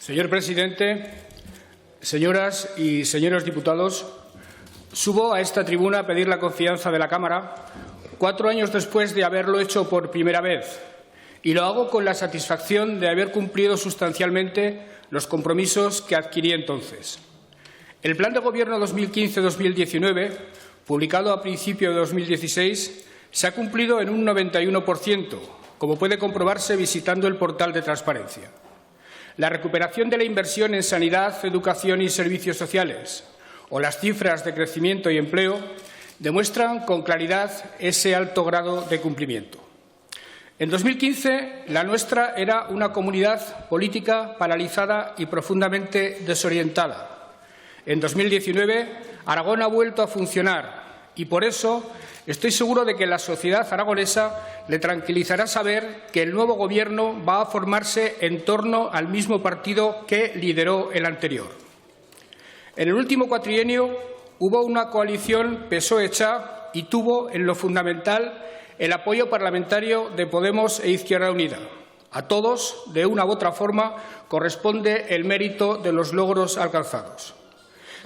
Señor presidente, señoras y señores diputados, subo a esta tribuna a pedir la confianza de la Cámara 4 años después de haberlo hecho por primera vez, y lo hago con la satisfacción de haber cumplido sustancialmente los compromisos que adquirí entonces. El Plan de Gobierno 2015-2019, publicado a principio de 2016, se ha cumplido en un 91%, como puede comprobarse visitando el portal de transparencia. La recuperación de la inversión en sanidad, educación y servicios sociales, o las cifras de crecimiento y empleo, demuestran con claridad ese alto grado de cumplimiento. En 2015, la nuestra era una comunidad política paralizada y profundamente desorientada. En 2019, Aragón ha vuelto a funcionar y, por eso, estoy seguro de que la sociedad aragonesa le tranquilizará saber que el nuevo Gobierno va a formarse en torno al mismo partido que lideró el anterior. En el último cuatrienio hubo una coalición PSOE-CHA y tuvo, en lo fundamental, el apoyo parlamentario de Podemos e Izquierda Unida. A todos, de una u otra forma, corresponde el mérito de los logros alcanzados.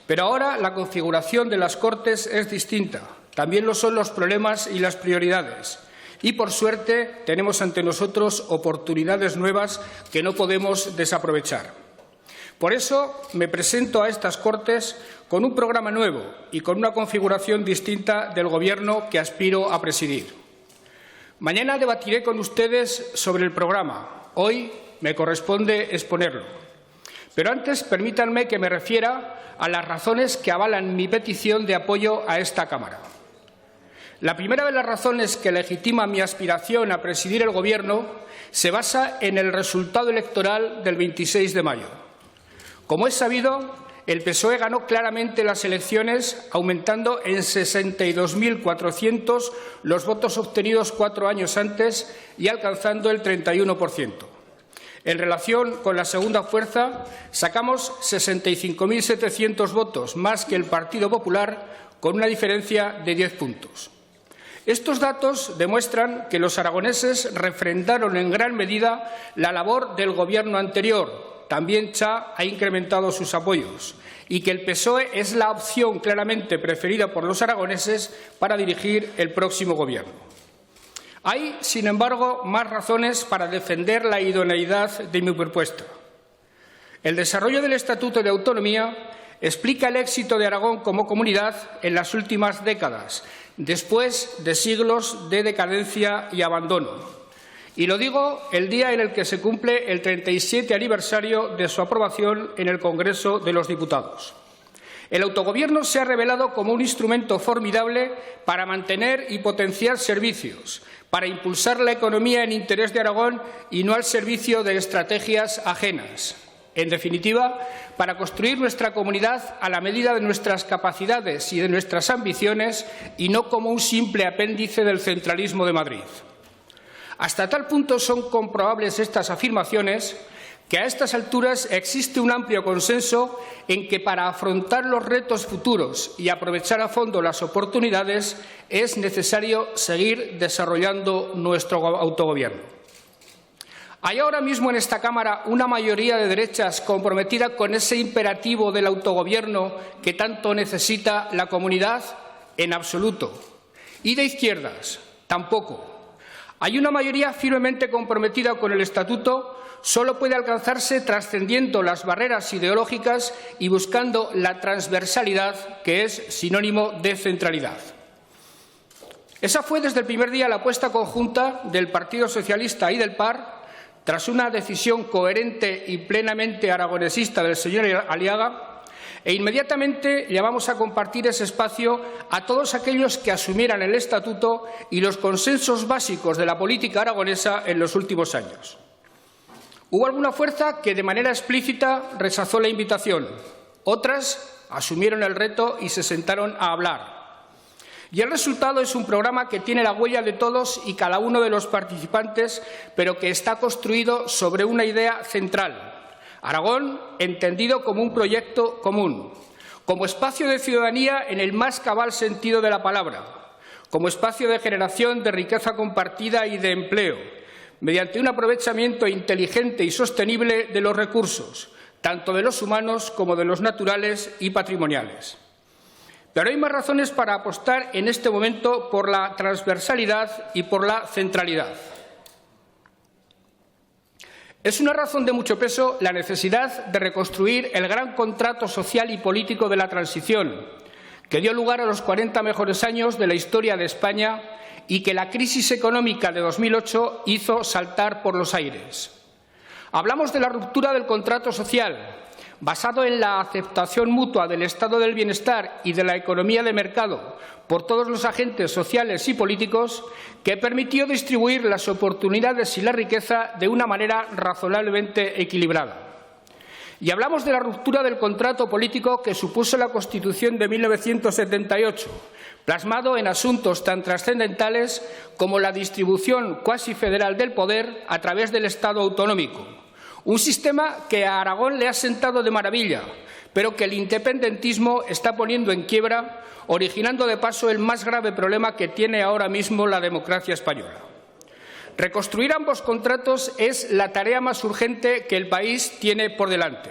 Pero ahora la configuración de las Cortes es distinta. También lo son los problemas y las prioridades. Y, por suerte, tenemos ante nosotros oportunidades nuevas que no podemos desaprovechar. Por eso me presento a estas Cortes con un programa nuevo y con una configuración distinta del Gobierno que aspiro a presidir. Mañana debatiré con ustedes sobre el programa. Hoy me corresponde exponerlo. Pero antes permítanme que me refiera a las razones que avalan mi petición de apoyo a esta Cámara. La primera de las razones que legitima mi aspiración a presidir el Gobierno se basa en el resultado electoral del 26 de mayo. Como es sabido, el PSOE ganó claramente las elecciones, aumentando en 62.400 los votos obtenidos 4 años antes y alcanzando el 31%. En relación con la segunda fuerza, sacamos 65.700 votos, más que el Partido Popular, con una diferencia de 10 puntos. Estos datos demuestran que los aragoneses refrendaron en gran medida la labor del Gobierno anterior. También CHA ha incrementado sus apoyos y que el PSOE es la opción claramente preferida por los aragoneses para dirigir el próximo Gobierno. Hay, sin embargo, más razones para defender la idoneidad de mi propuesta. El desarrollo del Estatuto de Autonomía explica el éxito de Aragón como comunidad en las últimas décadas, después de siglos de decadencia y abandono. Y lo digo el día en el que se cumple el 37 aniversario de su aprobación en el Congreso de los Diputados. El autogobierno se ha revelado como un instrumento formidable para mantener y potenciar servicios, para impulsar la economía en interés de Aragón y no al servicio de estrategias ajenas. En definitiva, para construir nuestra comunidad a la medida de nuestras capacidades y de nuestras ambiciones y no como un simple apéndice del centralismo de Madrid. Hasta tal punto son comprobables estas afirmaciones que a estas alturas existe un amplio consenso en que para afrontar los retos futuros y aprovechar a fondo las oportunidades es necesario seguir desarrollando nuestro autogobierno. Hay ahora mismo en esta Cámara una mayoría de derechas comprometida con ese imperativo del autogobierno que tanto necesita la comunidad, en absoluto. Y de izquierdas, tampoco. Hay una mayoría firmemente comprometida con el Estatuto. Solo puede alcanzarse trascendiendo las barreras ideológicas y buscando la transversalidad, que es sinónimo de centralidad. Esa fue desde el primer día la apuesta conjunta del Partido Socialista y del PAR, tras una decisión coherente y plenamente aragonesista del señor Aliaga, e inmediatamente llamamos a compartir ese espacio a todos aquellos que asumieran el Estatuto y los consensos básicos de la política aragonesa en los últimos años. Hubo alguna fuerza que de manera explícita rechazó la invitación. Otras asumieron el reto y se sentaron a hablar. Y el resultado es un programa que tiene la huella de todos y cada uno de los participantes, pero que está construido sobre una idea central. Aragón entendido como un proyecto común, como espacio de ciudadanía en el más cabal sentido de la palabra, como espacio de generación de riqueza compartida y de empleo, mediante un aprovechamiento inteligente y sostenible de los recursos, tanto de los humanos como de los naturales y patrimoniales. Pero hay más razones para apostar en este momento por la transversalidad y por la centralidad. Es una razón de mucho peso la necesidad de reconstruir el gran contrato social y político de la transición, que dio lugar a los 40 mejores años de la historia de España y que la crisis económica de 2008 hizo saltar por los aires. Hablamos de la ruptura del contrato social, basado en la aceptación mutua del estado del bienestar y de la economía de mercado por todos los agentes sociales y políticos, que permitió distribuir las oportunidades y la riqueza de una manera razonablemente equilibrada. Y hablamos de la ruptura del contrato político que supuso la Constitución de 1978, plasmado en asuntos tan trascendentales como la distribución cuasi federal del poder a través del Estado autonómico. Un sistema que a Aragón le ha sentado de maravilla, pero que el independentismo está poniendo en quiebra, originando de paso el más grave problema que tiene ahora mismo la democracia española. Reconstruir ambos contratos es la tarea más urgente que el país tiene por delante.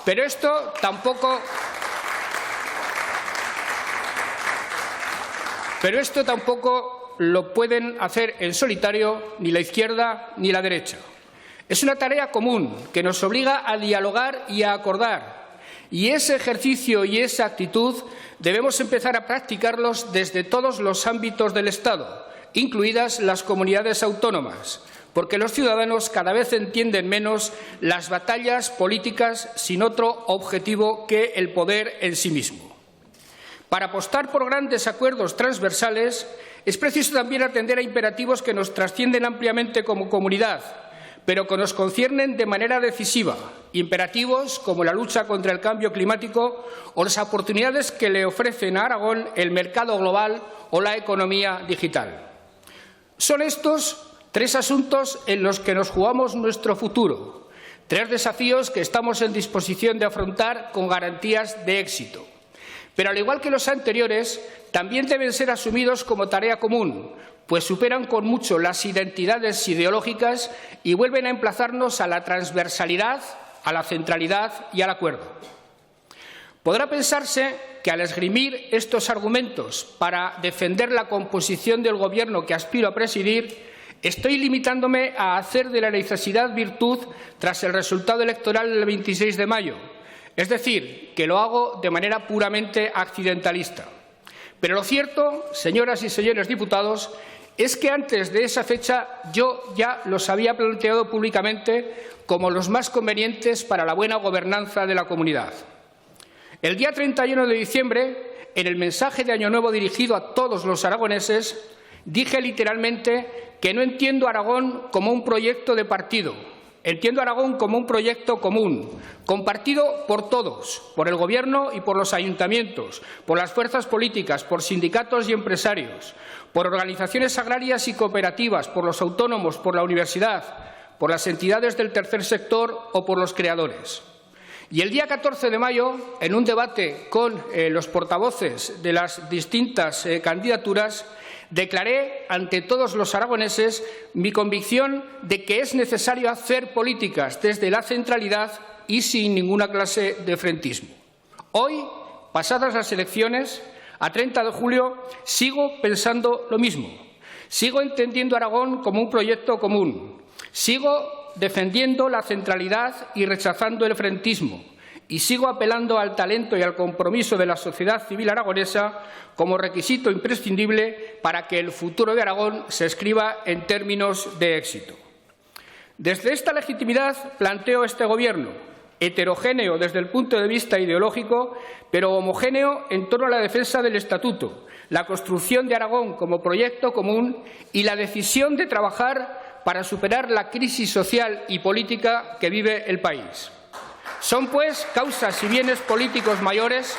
Pero esto tampoco lo pueden hacer en solitario ni la izquierda ni la derecha. Es una tarea común que nos obliga a dialogar y a acordar, y ese ejercicio y esa actitud debemos empezar a practicarlos desde todos los ámbitos del Estado, incluidas las comunidades autónomas, porque los ciudadanos cada vez entienden menos las batallas políticas sin otro objetivo que el poder en sí mismo. Para apostar por grandes acuerdos transversales es preciso también atender a imperativos que nos trascienden ampliamente como comunidad, pero que nos conciernen de manera decisiva, imperativos como la lucha contra el cambio climático o las oportunidades que le ofrecen a Aragón el mercado global o la economía digital. Son estos tres asuntos en los que nos jugamos nuestro futuro, tres desafíos que estamos en disposición de afrontar con garantías de éxito. Pero al igual que los anteriores, también deben ser asumidos como tarea común, pues superan con mucho las identidades ideológicas y vuelven a emplazarnos a la transversalidad, a la centralidad y al acuerdo. Podrá pensarse que al esgrimir estos argumentos para defender la composición del Gobierno que aspiro a presidir, estoy limitándome a hacer de la necesidad virtud tras el resultado electoral del 26 de mayo, es decir, que lo hago de manera puramente accidentalista. Pero lo cierto, señoras y señores diputados, es que antes de esa fecha yo ya los había planteado públicamente como los más convenientes para la buena gobernanza de la comunidad. El día 31 de diciembre, en el mensaje de Año Nuevo dirigido a todos los aragoneses, dije literalmente que no entiendo a Aragón como un proyecto de partido. Entiendo a Aragón como un proyecto común, compartido por todos, por el Gobierno y por los ayuntamientos, por las fuerzas políticas, por sindicatos y empresarios, por organizaciones agrarias y cooperativas, por los autónomos, por la universidad, por las entidades del tercer sector o por los creadores. Y el día 14 de mayo, en un debate con los portavoces de las distintas candidaturas, declaré ante todos los aragoneses mi convicción de que es necesario hacer políticas desde la centralidad y sin ninguna clase de frentismo. Hoy, pasadas las elecciones, a 30 de julio, sigo pensando lo mismo. Sigo entendiendo a Aragón como un proyecto común. Sigo defendiendo la centralidad y rechazando el frentismo. Y sigo apelando al talento y al compromiso de la sociedad civil aragonesa como requisito imprescindible para que el futuro de Aragón se escriba en términos de éxito. Desde esta legitimidad planteo este Gobierno, heterogéneo desde el punto de vista ideológico, pero homogéneo en torno a la defensa del Estatuto, la construcción de Aragón como proyecto común y la decisión de trabajar para superar la crisis social y política que vive el país. Son, pues, causas y bienes políticos mayores.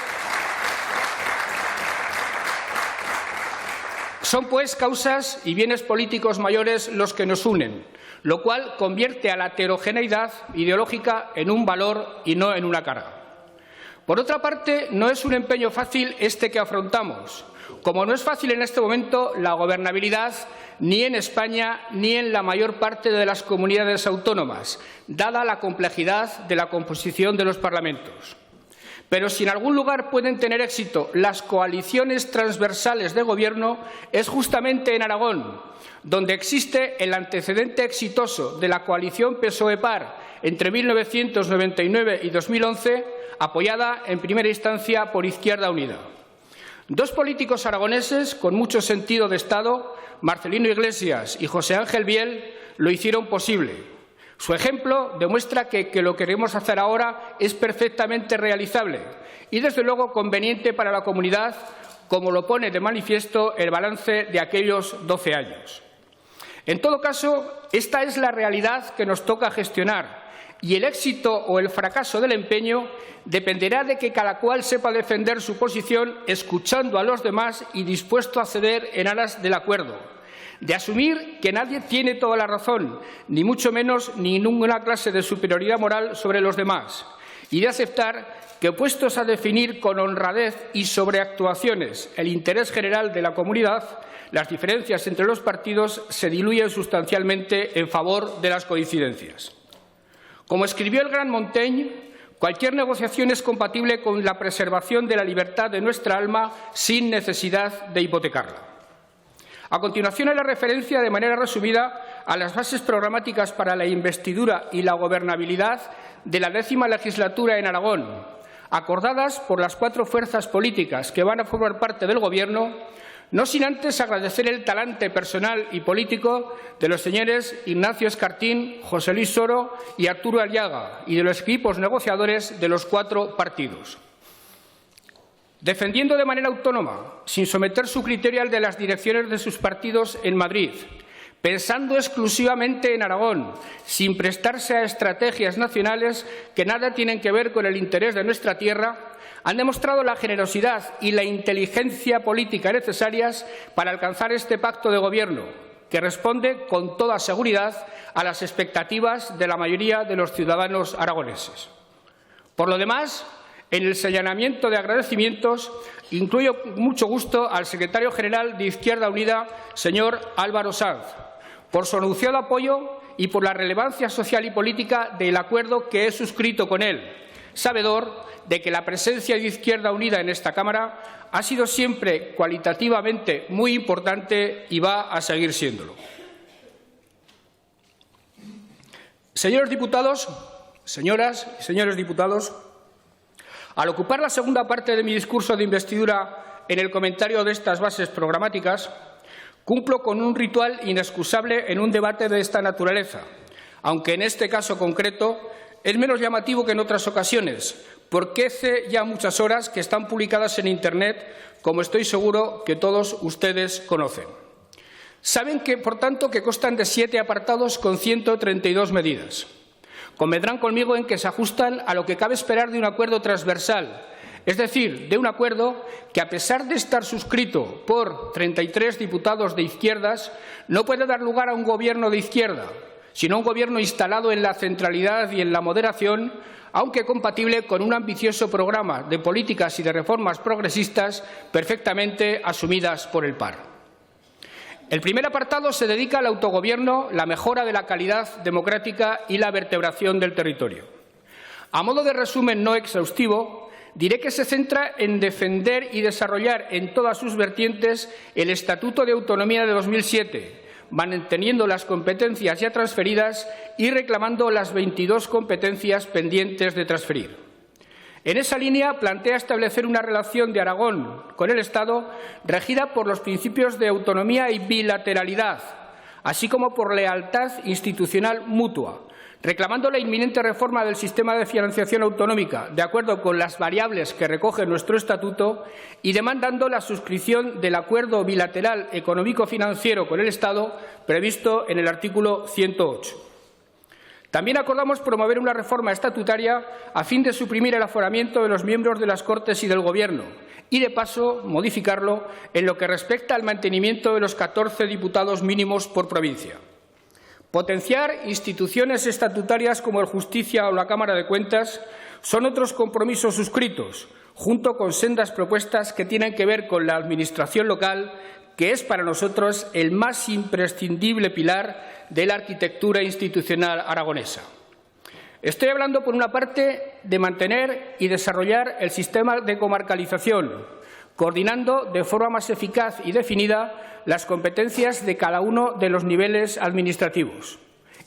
Son, pues, causas y bienes políticos mayores los que nos unen, lo cual convierte a la heterogeneidad ideológica en un valor y no en una carga. Por otra parte, no es un empeño fácil este que afrontamos, como no es fácil en este momento la gobernabilidad ni en España ni en la mayor parte de las comunidades autónomas, dada la complejidad de la composición de los parlamentos. Pero si en algún lugar pueden tener éxito las coaliciones transversales de gobierno es justamente en Aragón, donde existe el antecedente exitoso de la coalición PSOE-PAR entre 1999 y 2011, apoyada en primera instancia por Izquierda Unida. Dos políticos aragoneses con mucho sentido de Estado, Marcelino Iglesias y José Ángel Biel, lo hicieron posible. Su ejemplo demuestra que lo que queremos hacer ahora es perfectamente realizable y, desde luego, conveniente para la comunidad, como lo pone de manifiesto el balance de aquellos 12 años. En todo caso, esta es la realidad que nos toca gestionar y el éxito o el fracaso del empeño dependerá de que cada cual sepa defender su posición escuchando a los demás y dispuesto a ceder en aras del acuerdo, de asumir que nadie tiene toda la razón, ni mucho menos ninguna clase de superioridad moral sobre los demás, y de aceptar que, puestos a definir con honradez y sobre actuaciones el interés general de la comunidad, las diferencias entre los partidos se diluyen sustancialmente en favor de las coincidencias. Como escribió el gran Montaigne, cualquier negociación es compatible con la preservación de la libertad de nuestra alma sin necesidad de hipotecarla. A continuación haré referencia de manera resumida a las bases programáticas para la investidura y la gobernabilidad de la 10ª legislatura en Aragón, acordadas por las 4 fuerzas políticas que van a formar parte del Gobierno, no sin antes agradecer el talante personal y político de los señores Ignacio Escartín, José Luis Soro y Arturo Aliaga y de los equipos negociadores de los 4 partidos. Defendiendo de manera autónoma, sin someter su criterio al de las direcciones de sus partidos en Madrid, pensando exclusivamente en Aragón, sin prestarse a estrategias nacionales que nada tienen que ver con el interés de nuestra tierra, han demostrado la generosidad y la inteligencia política necesarias para alcanzar este pacto de gobierno, que responde con toda seguridad a las expectativas de la mayoría de los ciudadanos aragoneses. Por lo demás, en el señalamiento de agradecimientos, incluyo con mucho gusto al secretario general de Izquierda Unida, señor Álvaro Sanz, por su anunciado apoyo y por la relevancia social y política del acuerdo que he suscrito con él, sabedor de que la presencia de Izquierda Unida en esta Cámara ha sido siempre cualitativamente muy importante y va a seguir siéndolo. Señores diputados, señoras y señores diputados, al ocupar la segunda parte de mi discurso de investidura en el comentario de estas bases programáticas, cumplo con un ritual inexcusable en un debate de esta naturaleza, aunque en este caso concreto es menos llamativo que en otras ocasiones, porque hace ya muchas horas que están publicadas en Internet, como estoy seguro que todos ustedes conocen. Saben que, por tanto, que constan de 7 apartados con 132 medidas. Convendrán conmigo en que se ajustan a lo que cabe esperar de un acuerdo transversal, es decir, de un acuerdo que, a pesar de estar suscrito por 33 diputados de izquierdas, no puede dar lugar a un gobierno de izquierda, sino a un gobierno instalado en la centralidad y en la moderación, aunque compatible con un ambicioso programa de políticas y de reformas progresistas perfectamente asumidas por el PAR. El primer apartado se dedica al autogobierno, la mejora de la calidad democrática y la vertebración del territorio. A modo de resumen no exhaustivo, diré que se centra en defender y desarrollar en todas sus vertientes el Estatuto de Autonomía de 2007, manteniendo las competencias ya transferidas y reclamando las 22 competencias pendientes de transferir. En esa línea plantea establecer una relación de Aragón con el Estado regida por los principios de autonomía y bilateralidad, así como por lealtad institucional mutua, reclamando la inminente reforma del sistema de financiación autonómica, de acuerdo con las variables que recoge nuestro Estatuto, y demandando la suscripción del acuerdo bilateral económico-financiero con el Estado previsto en el artículo 108. También acordamos promover una reforma estatutaria a fin de suprimir el aforamiento de los miembros de las Cortes y del Gobierno y, de paso, modificarlo en lo que respecta al mantenimiento de los 14 diputados mínimos por provincia. Potenciar instituciones estatutarias como el Justicia o la Cámara de Cuentas son otros compromisos suscritos, junto con sendas propuestas que tienen que ver con la administración local, que es para nosotros el más imprescindible pilar de la arquitectura institucional aragonesa. Estoy hablando, por una parte, de mantener y desarrollar el sistema de comarcalización, coordinando de forma más eficaz y definida las competencias de cada uno de los niveles administrativos.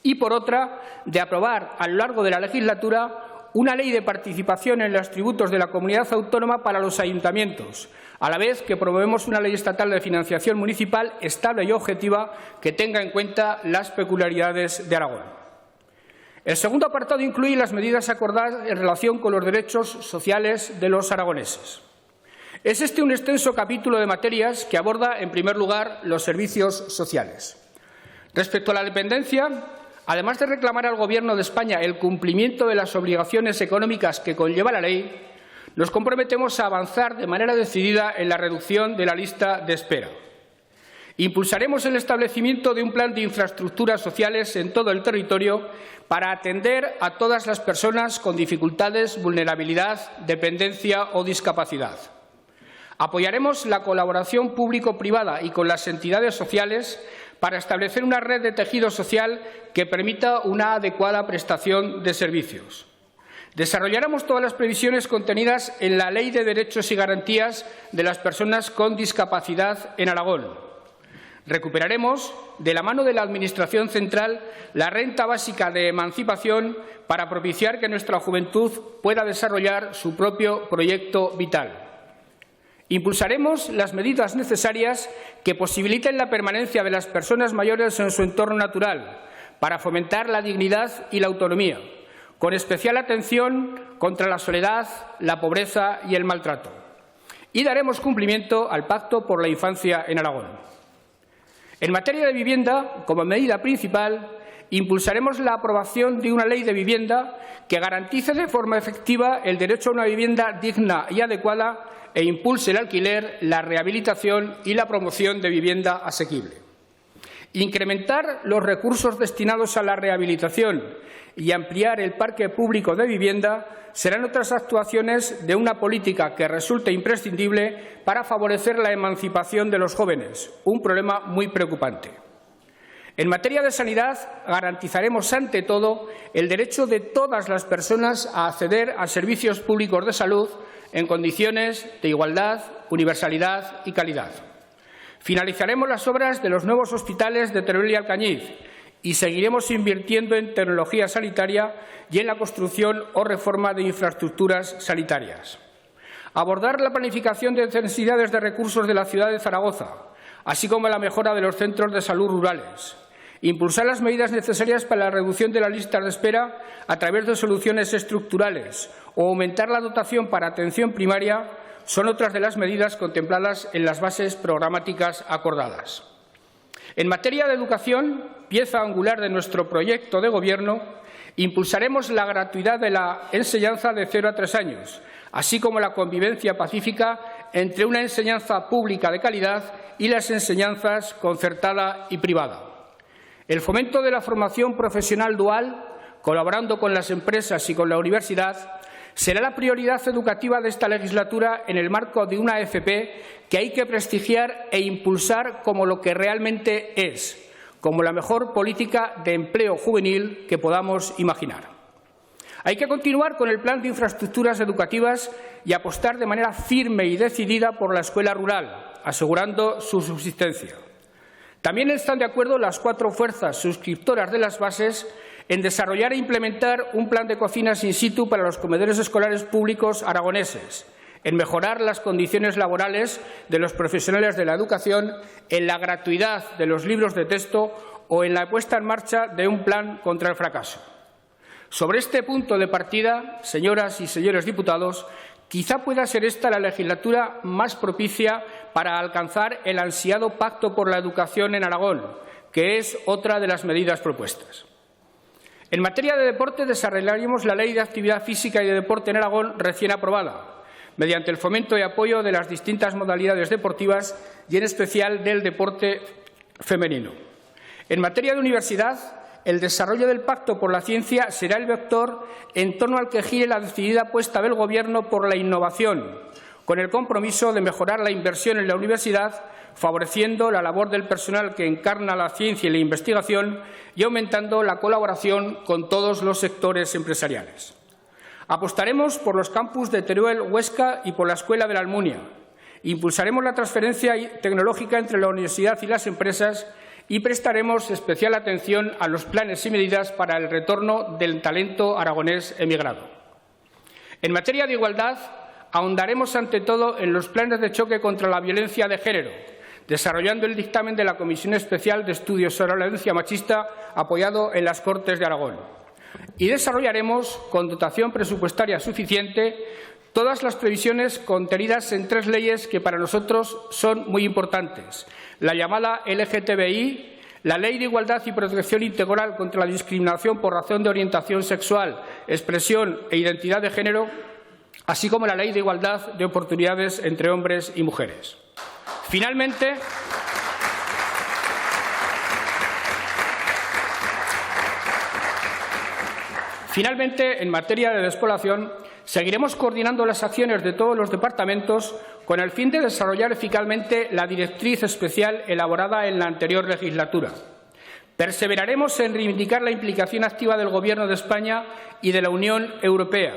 Y, por otra, de aprobar a lo largo de la legislatura una ley de participación en los tributos de la comunidad autónoma para los ayuntamientos, a la vez que promovemos una ley estatal de financiación municipal estable y objetiva que tenga en cuenta las peculiaridades de Aragón. El segundo apartado incluye las medidas acordadas en relación con los derechos sociales de los aragoneses. Es este un extenso capítulo de materias que aborda, en primer lugar, los servicios sociales. Respecto a la dependencia, además de reclamar al Gobierno de España el cumplimiento de las obligaciones económicas que conlleva la ley, nos comprometemos a avanzar de manera decidida en la reducción de la lista de espera. Impulsaremos el establecimiento de un plan de infraestructuras sociales en todo el territorio para atender a todas las personas con dificultades, vulnerabilidad, dependencia o discapacidad. Apoyaremos la colaboración público-privada y con las entidades sociales para establecer una red de tejido social que permita una adecuada prestación de servicios. Desarrollaremos todas las previsiones contenidas en la Ley de Derechos y Garantías de las Personas con Discapacidad en Aragón. Recuperaremos, de la mano de la Administración central, la renta básica de emancipación para propiciar que nuestra juventud pueda desarrollar su propio proyecto vital. Impulsaremos las medidas necesarias que posibiliten la permanencia de las personas mayores en su entorno natural para fomentar la dignidad y la autonomía, con especial atención contra la soledad, la pobreza y el maltrato. Y daremos cumplimiento al Pacto por la Infancia en Aragón. En materia de vivienda, como medida principal, impulsaremos la aprobación de una ley de vivienda que garantice de forma efectiva el derecho a una vivienda digna y adecuada e impulse el alquiler, la rehabilitación y la promoción de vivienda asequible. Incrementar los recursos destinados a la rehabilitación y ampliar el parque público de vivienda serán otras actuaciones de una política que resulte imprescindible para favorecer la emancipación de los jóvenes, un problema muy preocupante. En materia de sanidad, garantizaremos ante todo el derecho de todas las personas a acceder a servicios públicos de salud en condiciones de igualdad, universalidad y calidad. Finalizaremos las obras de los nuevos hospitales de Teruel y Alcañiz y seguiremos invirtiendo en tecnología sanitaria y en la construcción o reforma de infraestructuras sanitarias. Abordar la planificación de necesidades de recursos de la ciudad de Zaragoza, así como la mejora de los centros de salud rurales. Impulsar las medidas necesarias para la reducción de las listas de espera a través de soluciones estructurales o aumentar la dotación para atención primaria son otras de las medidas contempladas en las bases programáticas acordadas. En materia de educación, pieza angular de nuestro proyecto de Gobierno, impulsaremos la gratuidad de la enseñanza de 0 a 3 años, así como la convivencia pacífica entre una enseñanza pública de calidad y las enseñanzas concertada y privada. El fomento de la formación profesional dual, colaborando con las empresas y con la universidad, será la prioridad educativa de esta legislatura en el marco de una FP que hay que prestigiar e impulsar como lo que realmente es, como la mejor política de empleo juvenil que podamos imaginar. Hay que continuar con el plan de infraestructuras educativas y apostar de manera firme y decidida por la escuela rural, asegurando su subsistencia. También están de acuerdo las 4 fuerzas suscriptoras de las bases en desarrollar e implementar un plan de cocinas in situ para los comedores escolares públicos aragoneses, en mejorar las condiciones laborales de los profesionales de la educación, en la gratuidad de los libros de texto o en la puesta en marcha de un plan contra el fracaso. Sobre este punto de partida, señoras y señores diputados, quizá pueda ser esta la legislatura más propicia para alcanzar el ansiado Pacto por la Educación en Aragón, que es otra de las medidas propuestas. En materia de deporte, desarrollaremos la Ley de Actividad Física y de Deporte en Aragón recién aprobada, mediante el fomento y apoyo de las distintas modalidades deportivas y, en especial, del deporte femenino. En materia de universidad, el desarrollo del Pacto por la Ciencia será el vector en torno al que gire la decidida apuesta del Gobierno por la innovación, con el compromiso de mejorar la inversión en la universidad, favoreciendo la labor del personal que encarna la ciencia y la investigación y aumentando la colaboración con todos los sectores empresariales. Apostaremos por los campus de Teruel, Huesca y por la Escuela de la Almunia. Impulsaremos la transferencia tecnológica entre la universidad y las empresas y prestaremos especial atención a los planes y medidas para el retorno del talento aragonés emigrado. En materia de igualdad, ahondaremos ante todo en los planes de choque contra la violencia de género, desarrollando el dictamen de la Comisión Especial de Estudios sobre la Violencia Machista apoyado en las Cortes de Aragón. Y desarrollaremos, con dotación presupuestaria suficiente, todas las previsiones contenidas en 3 leyes que para nosotros son muy importantes: la llamada LGTBI, la Ley de Igualdad y Protección Integral contra la Discriminación por razón de orientación sexual, expresión e identidad de género, así como la Ley de Igualdad de Oportunidades entre hombres y mujeres. Finalmente, en materia de despoblación, seguiremos coordinando las acciones de todos los departamentos con el fin de desarrollar eficazmente la directriz especial elaborada en la anterior legislatura. Perseveraremos en reivindicar la implicación activa del Gobierno de España y de la Unión Europea.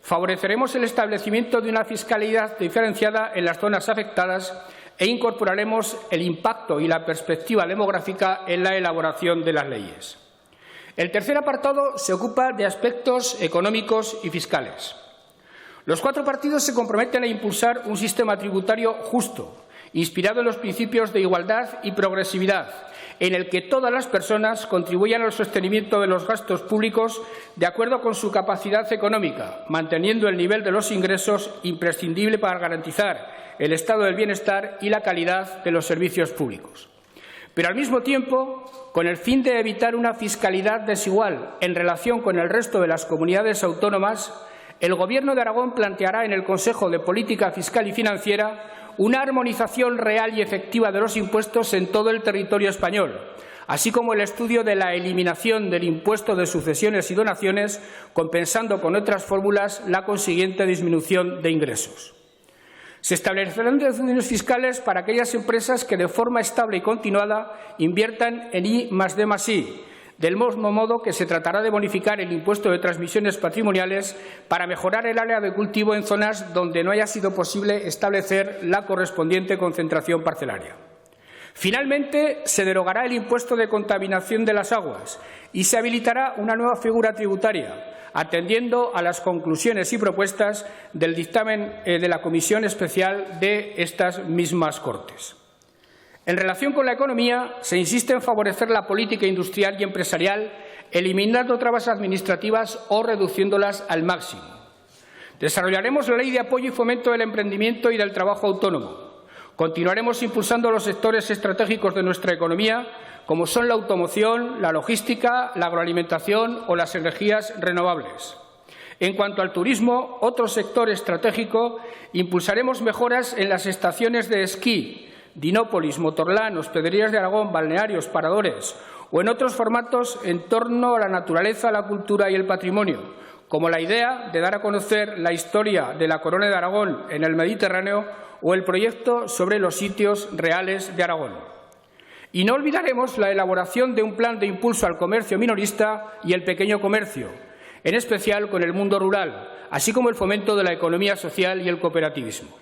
Favoreceremos el establecimiento de una fiscalidad diferenciada en las zonas afectadas e incorporaremos el impacto y la perspectiva demográfica en la elaboración de las leyes. El tercer apartado se ocupa de aspectos económicos y fiscales. Los 4 partidos se comprometen a impulsar un sistema tributario justo, inspirado en los principios de igualdad y progresividad, en el que todas las personas contribuyan al sostenimiento de los gastos públicos de acuerdo con su capacidad económica, manteniendo el nivel de los ingresos imprescindible para garantizar el estado del bienestar y la calidad de los servicios públicos. Pero, al mismo tiempo, con el fin de evitar una fiscalidad desigual en relación con el resto de las comunidades autónomas, el Gobierno de Aragón planteará en el Consejo de Política Fiscal y Financiera una armonización real y efectiva de los impuestos en todo el territorio español, así como el estudio de la eliminación del impuesto de sucesiones y donaciones, compensando con otras fórmulas la consiguiente disminución de ingresos. Se establecerán deducciones fiscales para aquellas empresas que de forma estable y continuada inviertan en I+D+I, del mismo modo que se tratará de bonificar el impuesto de transmisiones patrimoniales para mejorar el área de cultivo en zonas donde no haya sido posible establecer la correspondiente concentración parcelaria. Finalmente, se derogará el impuesto de contaminación de las aguas y se habilitará una nueva figura tributaria, atendiendo a las conclusiones y propuestas del dictamen de la Comisión Especial de estas mismas Cortes. En relación con la economía, se insiste en favorecer la política industrial y empresarial, eliminando trabas administrativas o reduciéndolas al máximo. Desarrollaremos la Ley de Apoyo y Fomento del Emprendimiento y del Trabajo Autónomo. Continuaremos impulsando los sectores estratégicos de nuestra economía, como son la automoción, la logística, la agroalimentación o las energías renovables. En cuanto al turismo, otro sector estratégico, impulsaremos mejoras en las estaciones de esquí, Dinópolis, Motorland, Hospederías de Aragón, balnearios, paradores o en otros formatos en torno a la naturaleza, la cultura y el patrimonio, como la idea de dar a conocer la historia de la Corona de Aragón en el Mediterráneo o el proyecto sobre los sitios reales de Aragón. Y no olvidaremos la elaboración de un plan de impulso al comercio minorista y el pequeño comercio, en especial con el mundo rural, así como el fomento de la economía social y el cooperativismo.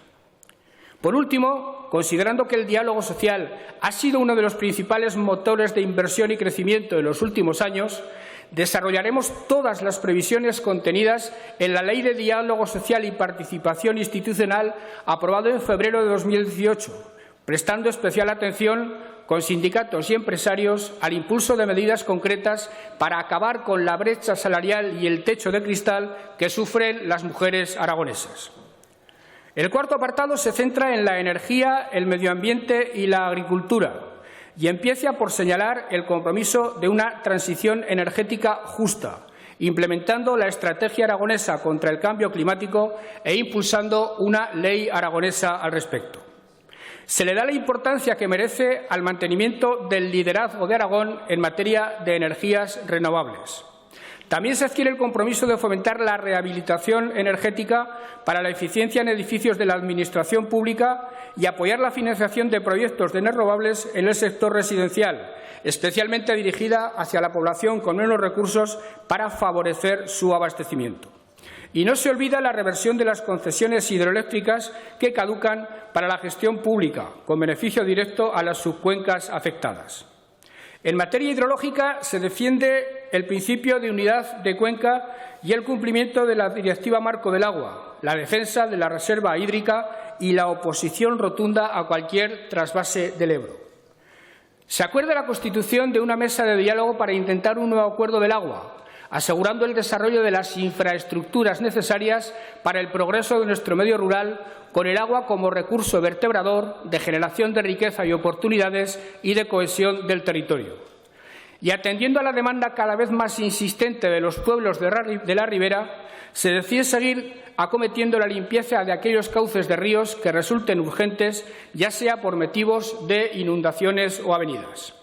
Por último, considerando que el diálogo social ha sido uno de los principales motores de inversión y crecimiento en los últimos años, desarrollaremos todas las previsiones contenidas en la Ley de Diálogo Social y Participación Institucional aprobada en febrero de 2018, prestando especial atención con sindicatos y empresarios al impulso de medidas concretas para acabar con la brecha salarial y el techo de cristal que sufren las mujeres aragonesas. El cuarto apartado se centra en la energía, el medio ambiente y la agricultura, y empieza por señalar el compromiso de una transición energética justa, implementando la estrategia aragonesa contra el cambio climático e impulsando una ley aragonesa al respecto. Se le da la importancia que merece al mantenimiento del liderazgo de Aragón en materia de energías renovables. También se adquiere el compromiso de fomentar la rehabilitación energética para la eficiencia en edificios de la Administración pública y apoyar la financiación de proyectos de renovables en el sector residencial, especialmente dirigida hacia la población con menos recursos para favorecer su abastecimiento. Y no se olvida la reversión de las concesiones hidroeléctricas que caducan para la gestión pública, con beneficio directo a las subcuencas afectadas. En materia hidrológica se defiende el principio de unidad de cuenca y el cumplimiento de la Directiva Marco del Agua, la defensa de la reserva hídrica y la oposición rotunda a cualquier trasvase del Ebro. Se acuerda la constitución de una mesa de diálogo para intentar un nuevo acuerdo del agua, asegurando el desarrollo de las infraestructuras necesarias para el progreso de nuestro medio rural, con el agua como recurso vertebrador de generación de riqueza y oportunidades y de cohesión del territorio. Y atendiendo a la demanda cada vez más insistente de los pueblos de la ribera, se decide seguir acometiendo la limpieza de aquellos cauces de ríos que resulten urgentes, ya sea por motivos de inundaciones o avenidas.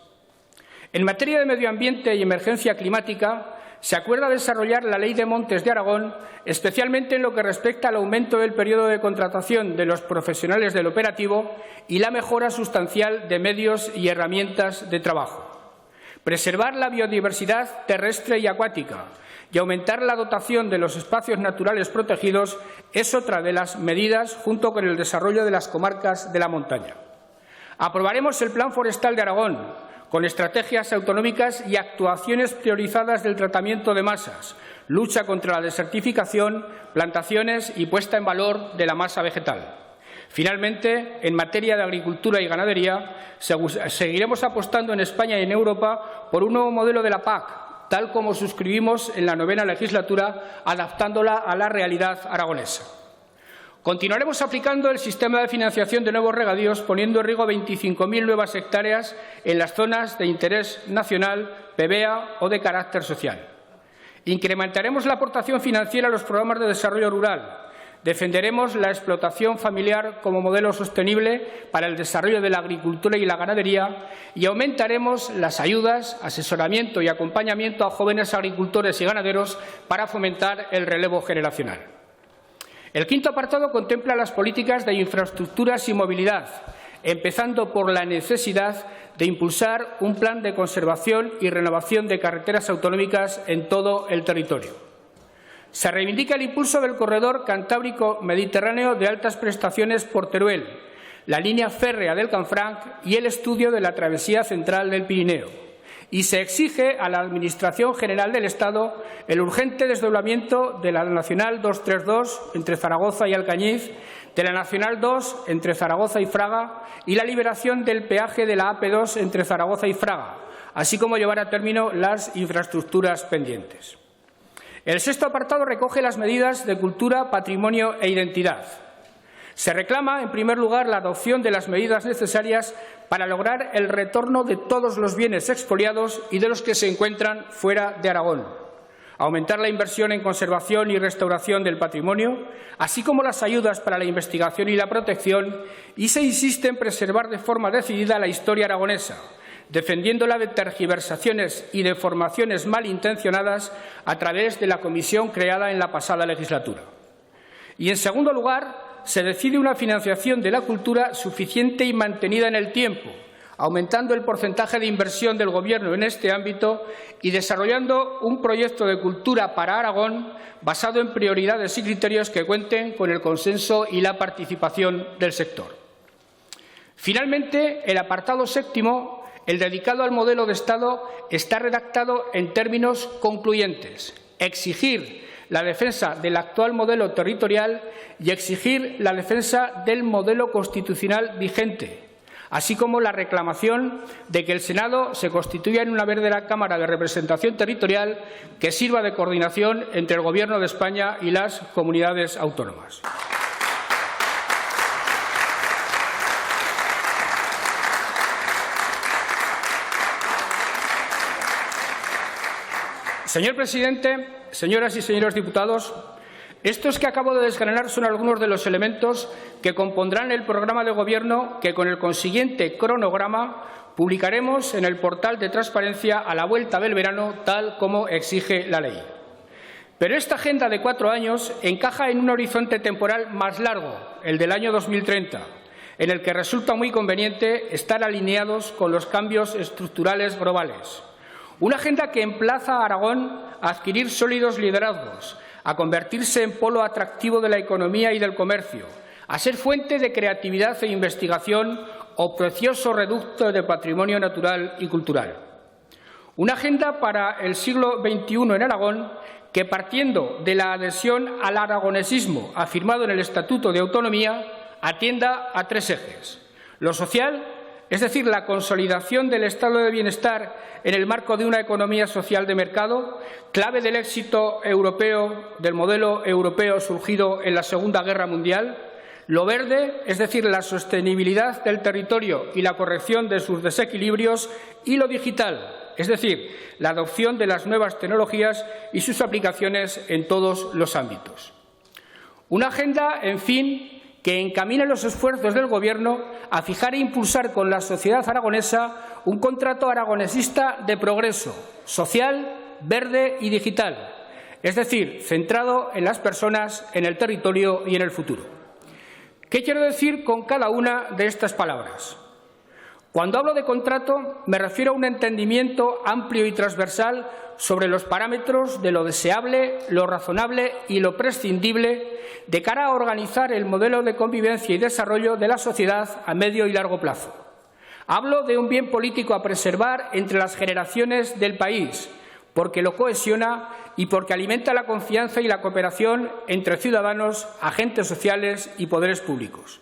En materia de medio ambiente y emergencia climática, se acuerda desarrollar la Ley de Montes de Aragón, especialmente en lo que respecta al aumento del periodo de contratación de los profesionales del operativo y la mejora sustancial de medios y herramientas de trabajo. Preservar la biodiversidad terrestre y acuática y aumentar la dotación de los espacios naturales protegidos es otra de las medidas, junto con el desarrollo de las comarcas de la montaña. Aprobaremos el Plan Forestal de Aragón, con estrategias autonómicas y actuaciones priorizadas del tratamiento de masas, lucha contra la desertificación, plantaciones y puesta en valor de la masa vegetal. Finalmente, en materia de agricultura y ganadería, seguiremos apostando en España y en Europa por un nuevo modelo de la PAC, tal como suscribimos en la 9ª legislatura, adaptándola a la realidad aragonesa. Continuaremos aplicando el sistema de financiación de nuevos regadíos, poniendo en riesgo 25.000 nuevas hectáreas en las zonas de interés nacional, PBEA o de carácter social. Incrementaremos la aportación financiera a los programas de desarrollo rural. Defenderemos la explotación familiar como modelo sostenible para el desarrollo de la agricultura y la ganadería y aumentaremos las ayudas, asesoramiento y acompañamiento a jóvenes agricultores y ganaderos para fomentar el relevo generacional. El quinto apartado contempla las políticas de infraestructuras y movilidad, empezando por la necesidad de impulsar un plan de conservación y renovación de carreteras autonómicas en todo el territorio. Se reivindica el impulso del corredor cantábrico-mediterráneo de altas prestaciones por Teruel, la línea férrea del Canfranc y el estudio de la travesía central del Pirineo. Y se exige a la Administración General del Estado el urgente desdoblamiento de la Nacional 232 entre Zaragoza y Alcañiz, de la Nacional 2 entre Zaragoza y Fraga y la liberación del peaje de la AP2 entre Zaragoza y Fraga, así como llevar a término las infraestructuras pendientes. El sexto apartado recoge las medidas de cultura, patrimonio e identidad. Se reclama, en primer lugar, la adopción de las medidas necesarias para lograr el retorno de todos los bienes expoliados y de los que se encuentran fuera de Aragón, aumentar la inversión en conservación y restauración del patrimonio, así como las ayudas para la investigación y la protección, y se insiste en preservar de forma decidida la historia aragonesa, defendiéndola de tergiversaciones y deformaciones malintencionadas a través de la comisión creada en la pasada legislatura. Y, en segundo lugar, se decide una financiación de la cultura suficiente y mantenida en el tiempo, aumentando el porcentaje de inversión del Gobierno en este ámbito y desarrollando un proyecto de cultura para Aragón basado en prioridades y criterios que cuenten con el consenso y la participación del sector. Finalmente, el apartado séptimo, el dedicado al modelo de Estado, está redactado en términos concluyentes: exigir la defensa del actual modelo territorial y exigir la defensa del modelo constitucional vigente, así como la reclamación de que el Senado se constituya en una verdadera Cámara de Representación Territorial que sirva de coordinación entre el Gobierno de España y las comunidades autónomas. Señor presidente, señoras y señores diputados, Estos que acabo de desgranar son algunos de los elementos que compondrán el programa de Gobierno que, con el consiguiente cronograma, publicaremos en el portal de transparencia a la vuelta del verano, tal como exige la ley. Pero esta agenda de 4 años encaja en un horizonte temporal más largo, el del año 2030, en el que resulta muy conveniente estar alineados con los cambios estructurales globales. Una agenda que emplaza a Aragón a adquirir sólidos liderazgos, a convertirse en polo atractivo de la economía y del comercio, a ser fuente de creatividad e investigación o precioso reducto de patrimonio natural y cultural. Una agenda para el siglo XXI en Aragón que, partiendo de la adhesión al aragonesismo afirmado en el Estatuto de Autonomía, atienda a 3 ejes: lo social, es decir, la consolidación del estado de bienestar en el marco de una economía social de mercado, clave del éxito europeo, del modelo europeo surgido en la Segunda Guerra Mundial; lo verde, es decir, la sostenibilidad del territorio y la corrección de sus desequilibrios; y lo digital, es decir, la adopción de las nuevas tecnologías y sus aplicaciones en todos los ámbitos. Una agenda, en fin, que encamina los esfuerzos del Gobierno a fijar e impulsar con la sociedad aragonesa un contrato aragonesista de progreso social, verde y digital, es decir, centrado en las personas, en el territorio y en el futuro. ¿Qué quiero decir con cada una de estas palabras? Cuando hablo de contrato, me refiero a un entendimiento amplio y transversal sobre los parámetros de lo deseable, lo razonable y lo prescindible de cara a organizar el modelo de convivencia y desarrollo de la sociedad a medio y largo plazo. Hablo de un bien político a preservar entre las generaciones del país, porque lo cohesiona y porque alimenta la confianza y la cooperación entre ciudadanos, agentes sociales y poderes públicos.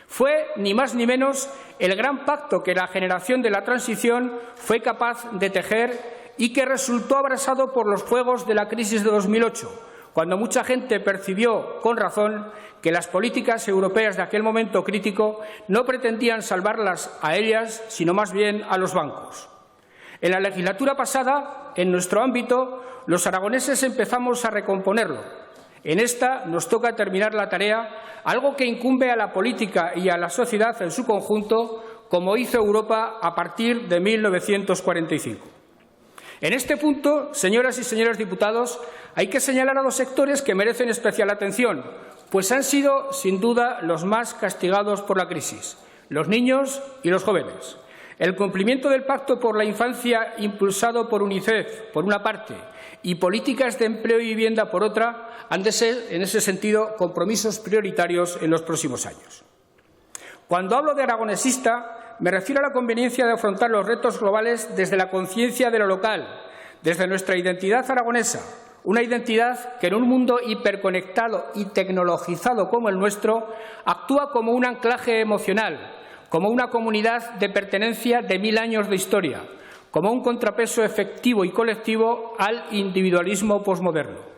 Fue, ni más ni menos, el gran pacto que la generación de la transición fue capaz de tejer y que resultó abrasado por los fuegos de la crisis de 2008, cuando mucha gente percibió, con razón, que las políticas europeas de aquel momento crítico no pretendían salvarlas a ellas, sino más bien a los bancos. En la legislatura pasada, en nuestro ámbito, los aragoneses empezamos a recomponerlo. En esta nos toca terminar la tarea, algo que incumbe a la política y a la sociedad en su conjunto, como hizo Europa a partir de 1945. En este punto, señoras y señores diputados, hay que señalar a 2 sectores que merecen especial atención, pues han sido, sin duda, los más castigados por la crisis: los niños y los jóvenes. El cumplimiento del Pacto por la Infancia, impulsado por UNICEF, por una parte, y políticas de empleo y vivienda, por otra, han de ser, en ese sentido, compromisos prioritarios en los próximos años. Cuando hablo de aragonesista, me refiero a la conveniencia de afrontar los retos globales desde la conciencia de lo local, desde nuestra identidad aragonesa, una identidad que en un mundo hiperconectado y tecnologizado como el nuestro actúa como un anclaje emocional, como una comunidad de pertenencia de 1000 años de historia, como un contrapeso efectivo y colectivo al individualismo posmoderno.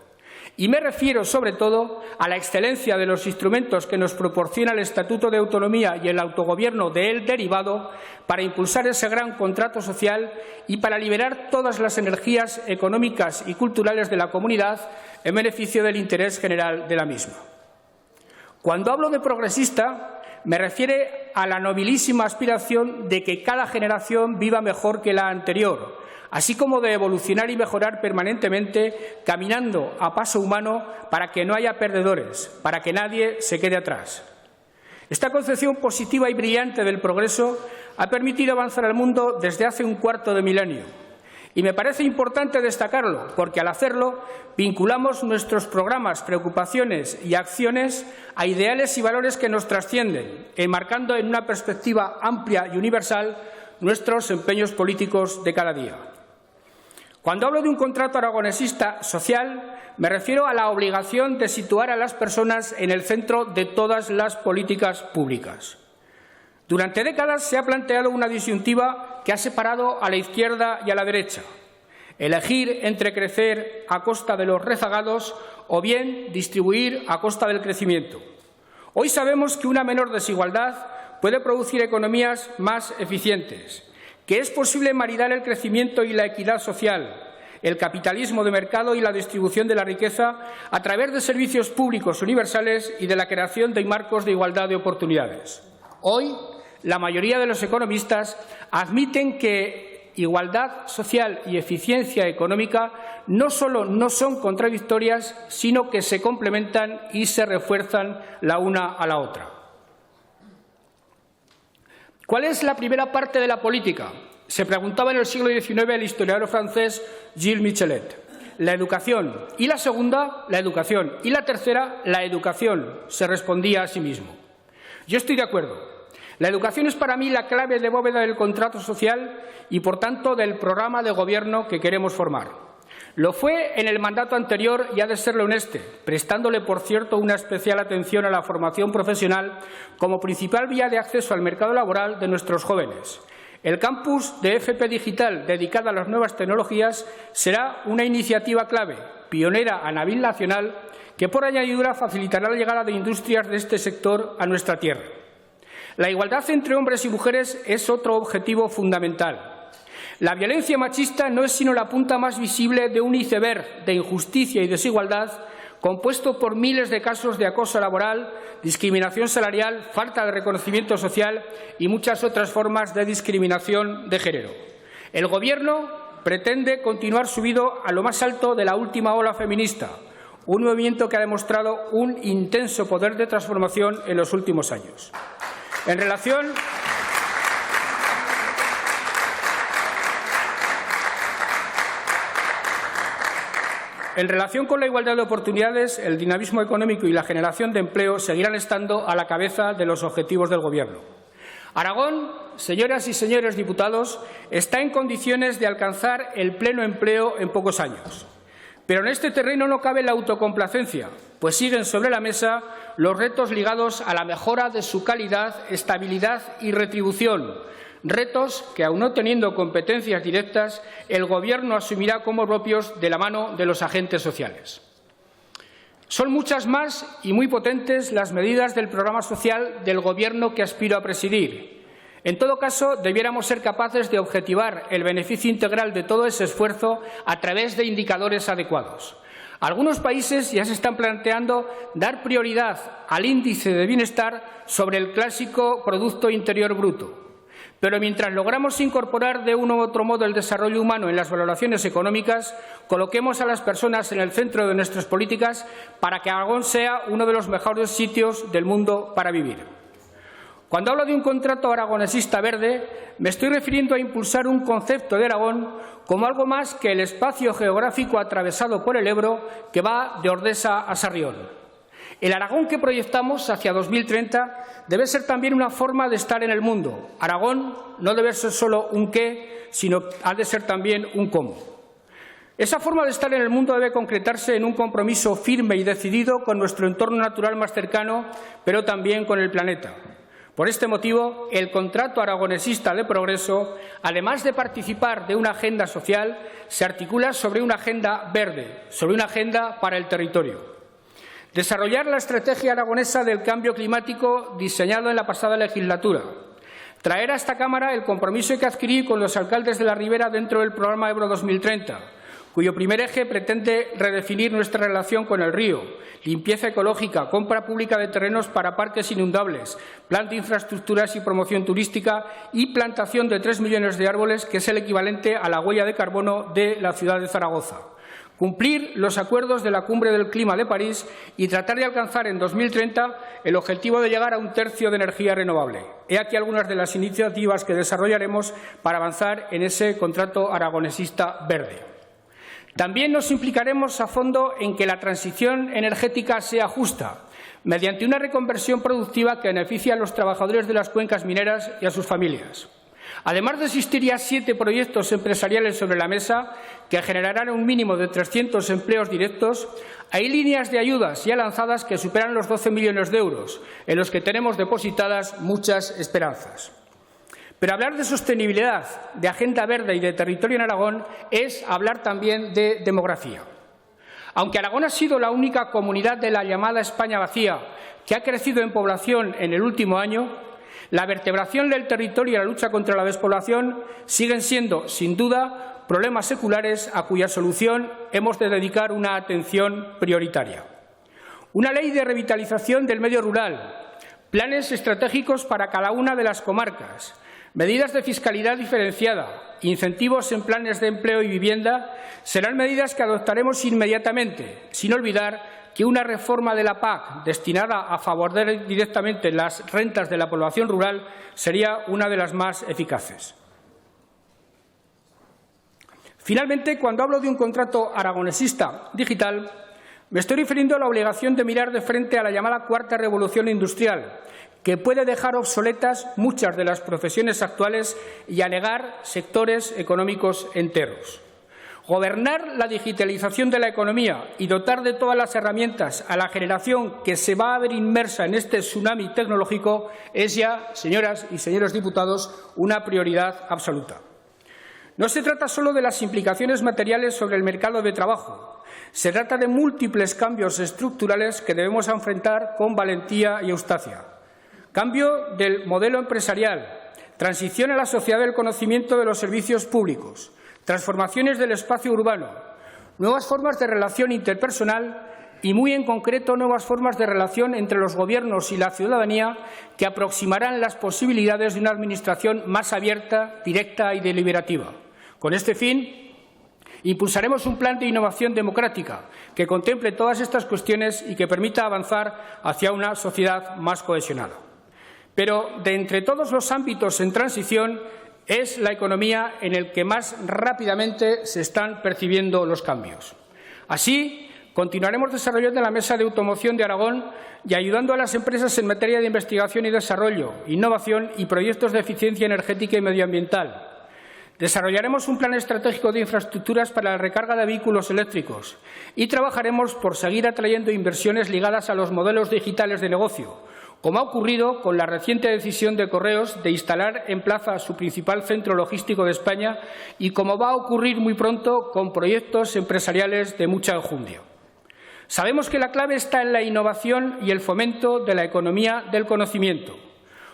Y me refiero, sobre todo, a la excelencia de los instrumentos que nos proporciona el Estatuto de Autonomía y el autogobierno de él derivado para impulsar ese gran contrato social y para liberar todas las energías económicas y culturales de la comunidad en beneficio del interés general de la misma. Cuando hablo de progresista, me refiero a la nobilísima aspiración de que cada generación viva mejor que la anterior, así como de evolucionar y mejorar permanentemente, caminando a paso humano para que no haya perdedores, para que nadie se quede atrás. Esta concepción positiva y brillante del progreso ha permitido avanzar al mundo desde hace un cuarto de milenio. Y me parece importante destacarlo, porque al hacerlo vinculamos nuestros programas, preocupaciones y acciones a ideales y valores que nos trascienden, enmarcando en una perspectiva amplia y universal nuestros empeños políticos de cada día. Cuando hablo de un contrato aragonesista social, me refiero a la obligación de situar a las personas en el centro de todas las políticas públicas. Durante décadas se ha planteado una disyuntiva que ha separado a la izquierda y a la derecha: elegir entre crecer a costa de los rezagados o bien distribuir a costa del crecimiento. Hoy sabemos que una menor desigualdad puede producir economías más eficientes, que es posible maridar el crecimiento y la equidad social, el capitalismo de mercado y la distribución de la riqueza a través de servicios públicos universales y de la creación de marcos de igualdad de oportunidades. Hoy, la mayoría de los economistas admiten que igualdad social y eficiencia económica no solo no son contradictorias, sino que se complementan y se refuerzan la una a la otra. ¿Cuál es la primera parte de la política? Se preguntaba en el siglo XIX el historiador francés Gilles Michelet. La educación. Y la segunda, la educación. Y la tercera, la educación, se respondía a sí mismo. Yo estoy de acuerdo. La educación es para mí la clave de bóveda del contrato social y, por tanto, del programa de gobierno que queremos formar. Lo fue en el mandato anterior y ha de serlo en este, prestándole, por cierto, una especial atención a la formación profesional como principal vía de acceso al mercado laboral de nuestros jóvenes. El campus de FP Digital, dedicado a las nuevas tecnologías, será una iniciativa clave, pionera a nivel nacional, que por añadidura facilitará la llegada de industrias de este sector a nuestra tierra. La igualdad entre hombres y mujeres es otro objetivo fundamental. La violencia machista no es sino la punta más visible de un iceberg de injusticia y desigualdad compuesto por miles de casos de acoso laboral, discriminación salarial, falta de reconocimiento social y muchas otras formas de discriminación de género. El Gobierno pretende continuar subido a lo más alto de la última ola feminista, un movimiento que ha demostrado un intenso poder de transformación en los últimos años. En relación con la igualdad de oportunidades, el dinamismo económico y la generación de empleo seguirán estando a la cabeza de los objetivos del Gobierno. Aragón, señoras y señores diputados, está en condiciones de alcanzar el pleno empleo en pocos años. Pero en este terreno no cabe la autocomplacencia, pues siguen sobre la mesa los retos ligados a la mejora de su calidad, estabilidad y retribución, retos que, aun no teniendo competencias directas, el Gobierno asumirá como propios de la mano de los agentes sociales. Son muchas más y muy potentes las medidas del programa social del Gobierno que aspiro a presidir. En todo caso, debiéramos ser capaces de objetivar el beneficio integral de todo ese esfuerzo a través de indicadores adecuados. Algunos países ya se están planteando dar prioridad al índice de bienestar sobre el clásico Producto Interior Bruto. Pero mientras logramos incorporar de uno u otro modo el desarrollo humano en las valoraciones económicas, coloquemos a las personas en el centro de nuestras políticas para que Aragón sea uno de los mejores sitios del mundo para vivir. Cuando hablo de un contrato aragonesista verde, me estoy refiriendo a impulsar un concepto de Aragón como algo más que el espacio geográfico atravesado por el Ebro que va de Ordesa a Sarrión. El Aragón que proyectamos hacia 2030 debe ser también una forma de estar en el mundo. Aragón no debe ser solo un qué, sino ha de ser también un cómo. Esa forma de estar en el mundo debe concretarse en un compromiso firme y decidido con nuestro entorno natural más cercano, pero también con el planeta. Por este motivo, el contrato aragonesista de progreso, además de participar de una agenda social, se articula sobre una agenda verde, sobre una agenda para el territorio. Desarrollar la estrategia aragonesa del cambio climático diseñado en la pasada legislatura. Traer a esta Cámara el compromiso que adquirí con los alcaldes de la Ribera dentro del programa Ebro 2030, cuyo primer eje pretende redefinir nuestra relación con el río, limpieza ecológica, compra pública de terrenos para parques inundables, plan de infraestructuras y promoción turística y plantación de 3 millones de árboles, que es el equivalente a la huella de carbono de la ciudad de Zaragoza. Cumplir los acuerdos de la Cumbre del Clima de París y tratar de alcanzar en 2030 el objetivo de llegar a 1/3 de energía renovable. He aquí algunas de las iniciativas que desarrollaremos para avanzar en ese contrato aragonesista verde. También nos implicaremos a fondo en que la transición energética sea justa, mediante una reconversión productiva que beneficie a los trabajadores de las cuencas mineras y a sus familias. Además de existir ya 7 proyectos empresariales sobre la mesa que generarán un mínimo de 300 empleos directos, hay líneas de ayudas ya lanzadas que superan los 12 millones de euros, en los que tenemos depositadas muchas esperanzas. Pero hablar de sostenibilidad, de agenda verde y de territorio en Aragón es hablar también de demografía. Aunque Aragón ha sido la única comunidad de la llamada España vacía que ha crecido en población en el último año, la vertebración del territorio y la lucha contra la despoblación siguen siendo, sin duda, problemas seculares a cuya solución hemos de dedicar una atención prioritaria. Una ley de revitalización del medio rural, planes estratégicos para cada una de las comarcas, medidas de fiscalidad diferenciada, incentivos en planes de empleo y vivienda serán medidas que adoptaremos inmediatamente, sin olvidar que una reforma de la PAC destinada a favorecer directamente las rentas de la población rural sería una de las más eficaces. Finalmente, cuando hablo de un contrato aragonesista digital, me estoy refiriendo a la obligación de mirar de frente a la llamada cuarta revolución industrial, que puede dejar obsoletas muchas de las profesiones actuales y anegar sectores económicos enteros. Gobernar la digitalización de la economía y dotar de todas las herramientas a la generación que se va a ver inmersa en este tsunami tecnológico es ya, señoras y señores diputados, una prioridad absoluta. No se trata solo de las implicaciones materiales sobre el mercado de trabajo. Se trata de múltiples cambios estructurales que debemos enfrentar con valentía y audacia. Cambio del modelo empresarial, transición a la sociedad del conocimiento de los servicios públicos, transformaciones del espacio urbano, nuevas formas de relación interpersonal y, muy en concreto, nuevas formas de relación entre los gobiernos y la ciudadanía que aproximarán las posibilidades de una administración más abierta, directa y deliberativa. Con este fin, impulsaremos un plan de innovación democrática que contemple todas estas cuestiones y que permita avanzar hacia una sociedad más cohesionada. Pero, de entre todos los ámbitos en transición, es la economía en el que más rápidamente se están percibiendo los cambios. Así, continuaremos desarrollando la Mesa de Automoción de Aragón y ayudando a las empresas en materia de investigación y desarrollo, innovación y proyectos de eficiencia energética y medioambiental. Desarrollaremos un plan estratégico de infraestructuras para la recarga de vehículos eléctricos y trabajaremos por seguir atrayendo inversiones ligadas a los modelos digitales de negocio, como ha ocurrido con la reciente decisión de Correos de instalar en Plaza su principal centro logístico de España y como va a ocurrir muy pronto con proyectos empresariales de mucha enjundia. Sabemos que la clave está en la innovación y el fomento de la economía del conocimiento.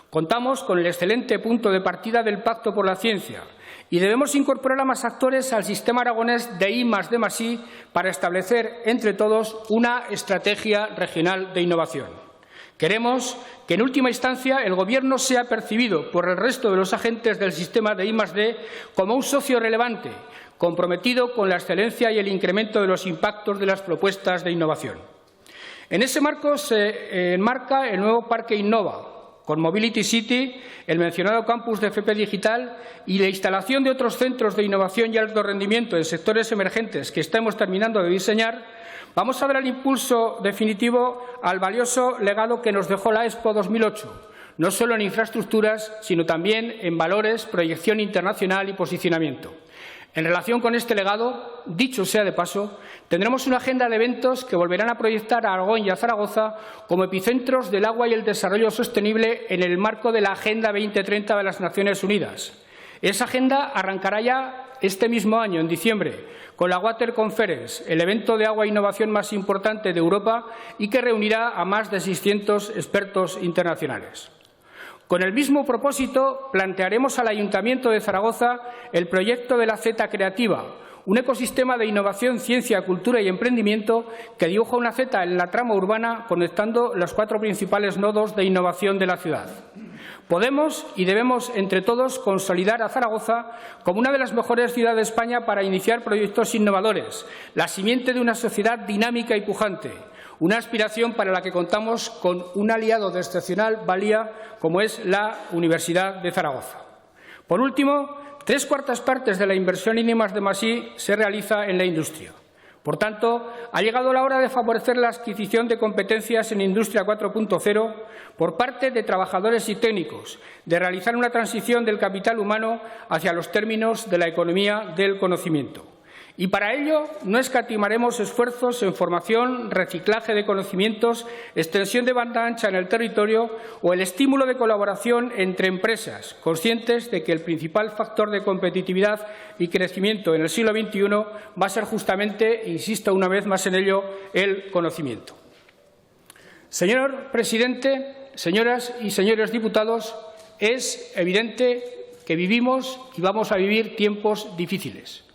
Contamos con el excelente punto de partida del Pacto por la Ciencia y debemos incorporar a más actores al sistema aragonés de I+D+I para establecer entre todos una estrategia regional de innovación. Queremos que, en última instancia, el Gobierno sea percibido por el resto de los agentes del sistema de I+D como un socio relevante, comprometido con la excelencia y el incremento de los impactos de las propuestas de innovación. En ese marco se enmarca el nuevo Parque Innova, con Mobility City, el mencionado campus de FP Digital y la instalación de otros centros de innovación y alto rendimiento en sectores emergentes que estamos terminando de diseñar. Vamos a dar el impulso definitivo al valioso legado que nos dejó la Expo 2008, no solo en infraestructuras, sino también en valores, proyección internacional y posicionamiento. En relación con este legado, dicho sea de paso, tendremos una agenda de eventos que volverán a proyectar a Aragón y a Zaragoza como epicentros del agua y el desarrollo sostenible en el marco de la Agenda 2030 de las Naciones Unidas. Esa agenda arrancará ya este mismo año, en diciembre, con la Water Conference, el evento de agua e innovación más importante de Europa y que reunirá a más de 600 expertos internacionales. Con el mismo propósito, plantearemos al Ayuntamiento de Zaragoza el proyecto de la Z Creativa, un ecosistema de innovación, ciencia, cultura y emprendimiento que dibuja una Z en la trama urbana conectando los 4 principales nodos de innovación de la ciudad. Podemos y debemos, entre todos, consolidar a Zaragoza como una de las mejores ciudades de España para iniciar proyectos innovadores, la simiente de una sociedad dinámica y pujante, una aspiración para la que contamos con un aliado de excepcional valía como es la Universidad de Zaragoza. Por último, 3/4 partes de la inversión en I+D+I se realiza en la industria. Por tanto, ha llegado la hora de favorecer la adquisición de competencias en Industria 4.0 por parte de trabajadores y técnicos, de realizar una transición del capital humano hacia los términos de la economía del conocimiento. Y para ello no escatimaremos esfuerzos en formación, reciclaje de conocimientos, extensión de banda ancha en el territorio o el estímulo de colaboración entre empresas, conscientes de que el principal factor de competitividad y crecimiento en el siglo XXI va a ser justamente, insisto una vez más en ello, el conocimiento. Señor presidente, señoras y señores diputados, es evidente que vivimos y vamos a vivir tiempos difíciles.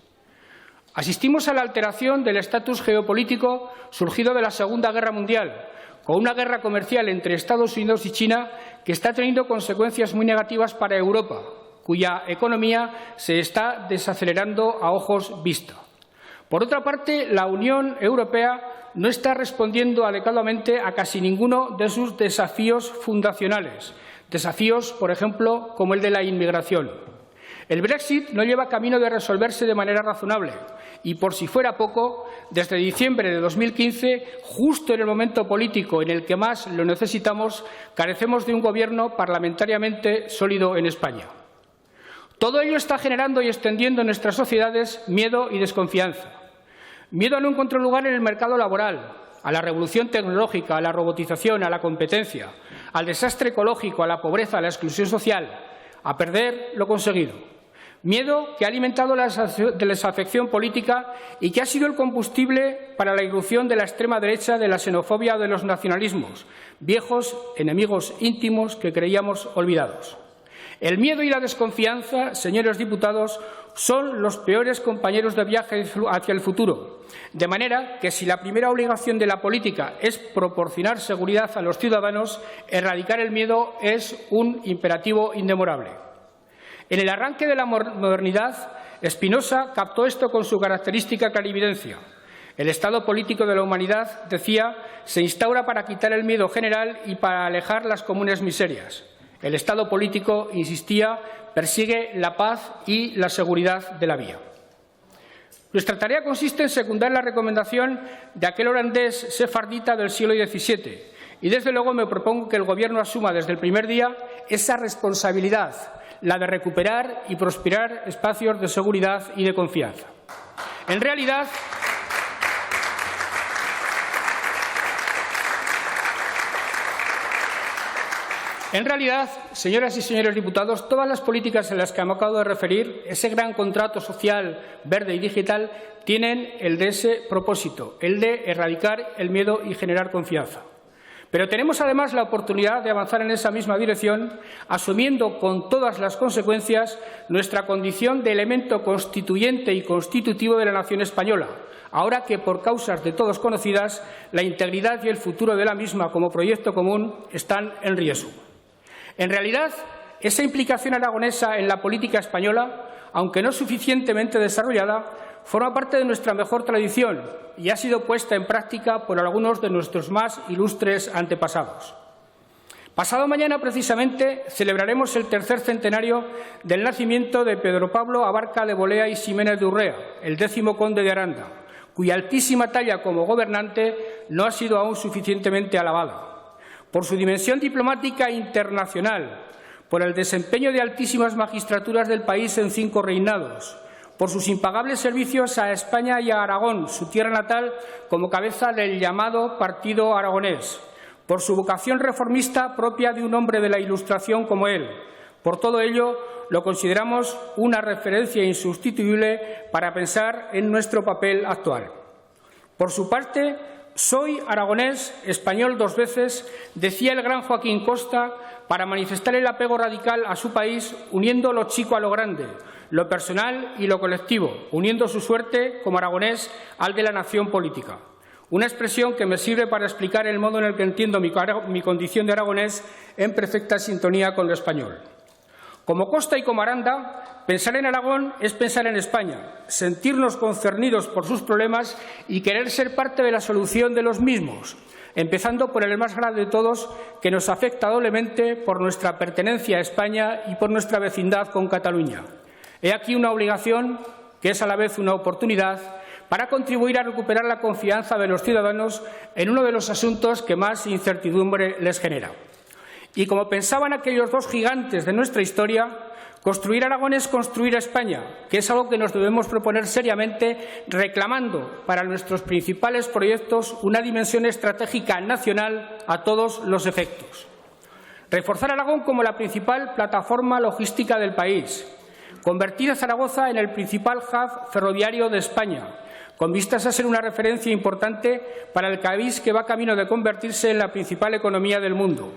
Asistimos a la alteración del estatus geopolítico surgido de la Segunda Guerra Mundial, con una guerra comercial entre Estados Unidos y China que está teniendo consecuencias muy negativas para Europa, cuya economía se está desacelerando a ojos vista. Por otra parte, la Unión Europea no está respondiendo adecuadamente a casi ninguno de sus desafíos fundacionales, desafíos, por ejemplo, como el de la inmigración. El Brexit no lleva camino de resolverse de manera razonable y, por si fuera poco, desde diciembre de 2015, justo en el momento político en el que más lo necesitamos, carecemos de un gobierno parlamentariamente sólido en España. Todo ello está generando y extendiendo en nuestras sociedades miedo y desconfianza. Miedo a no encontrar lugar en el mercado laboral, a la revolución tecnológica, a la robotización, a la competencia, al desastre ecológico, a la pobreza, a la exclusión social, a perder lo conseguido. Miedo que ha alimentado la desafección política y que ha sido el combustible para la irrupción de la extrema derecha, de la xenofobia o de los nacionalismos, viejos enemigos íntimos que creíamos olvidados. El miedo y la desconfianza, señores diputados, son los peores compañeros de viaje hacia el futuro. De manera que si la primera obligación de la política es proporcionar seguridad a los ciudadanos, erradicar el miedo es un imperativo indemorable. En el arranque de la modernidad, Spinoza captó esto con su característica clarividencia. El estado político de la humanidad, decía, se instaura para quitar el miedo general y para alejar las comunes miserias. El estado político, insistía, persigue la paz y la seguridad de la vía. Nuestra tarea consiste en secundar la recomendación de aquel holandés sefardita del siglo XVII y, desde luego, me propongo que el Gobierno asuma desde el primer día esa responsabilidad, la de recuperar y prosperar espacios de seguridad y de confianza. En realidad, señoras y señores diputados, todas las políticas en las que me acabo de referir, ese gran contrato social verde y digital, tienen el de ese propósito, el de erradicar el miedo y generar confianza. Pero tenemos además la oportunidad de avanzar en esa misma dirección, asumiendo con todas las consecuencias nuestra condición de elemento constituyente y constitutivo de la nación española, ahora que, por causas de todos conocidas, la integridad y el futuro de la misma como proyecto común están en riesgo. En realidad, esa implicación aragonesa en la política española, aunque no suficientemente desarrollada, forma parte de nuestra mejor tradición y ha sido puesta en práctica por algunos de nuestros más ilustres antepasados. Pasado mañana, precisamente, celebraremos el tercer centenario del nacimiento de Pedro Pablo Abarca de Bolea y Ximénez de Urrea, el 10º conde de Aranda, cuya altísima talla como gobernante no ha sido aún suficientemente alabada. Por su dimensión diplomática internacional, por el desempeño de altísimas magistraturas del país en 5 reinados, por sus impagables servicios a España y a Aragón, su tierra natal, como cabeza del llamado Partido Aragonés, por su vocación reformista propia de un hombre de la Ilustración como él. Por todo ello, lo consideramos una referencia insustituible para pensar en nuestro papel actual. Por su parte, soy aragonés, español 2 veces, decía el gran Joaquín Costa, para manifestar el apego radical a su país, uniendo lo chico a lo grande, lo personal y lo colectivo, uniendo su suerte como aragonés al de la nación política. Una expresión que me sirve para explicar el modo en el que entiendo mi condición de aragonés en perfecta sintonía con lo español. Como Costa y como Aranda, pensar en Aragón es pensar en España, sentirnos concernidos por sus problemas y querer ser parte de la solución de los mismos, empezando por el más grave de todos, que nos afecta doblemente por nuestra pertenencia a España y por nuestra vecindad con Cataluña. He aquí una obligación, que es a la vez una oportunidad, para contribuir a recuperar la confianza de los ciudadanos en uno de los asuntos que más incertidumbre les genera. Y como pensaban aquellos 2 gigantes de nuestra historia, construir Aragón es construir España, que es algo que nos debemos proponer seriamente, reclamando para nuestros principales proyectos una dimensión estratégica nacional a todos los efectos. Reforzar Aragón como la principal plataforma logística del país, convertir a Zaragoza en el principal hub ferroviario de España, con vistas a ser una referencia importante para el país que va camino de convertirse en la principal economía del mundo.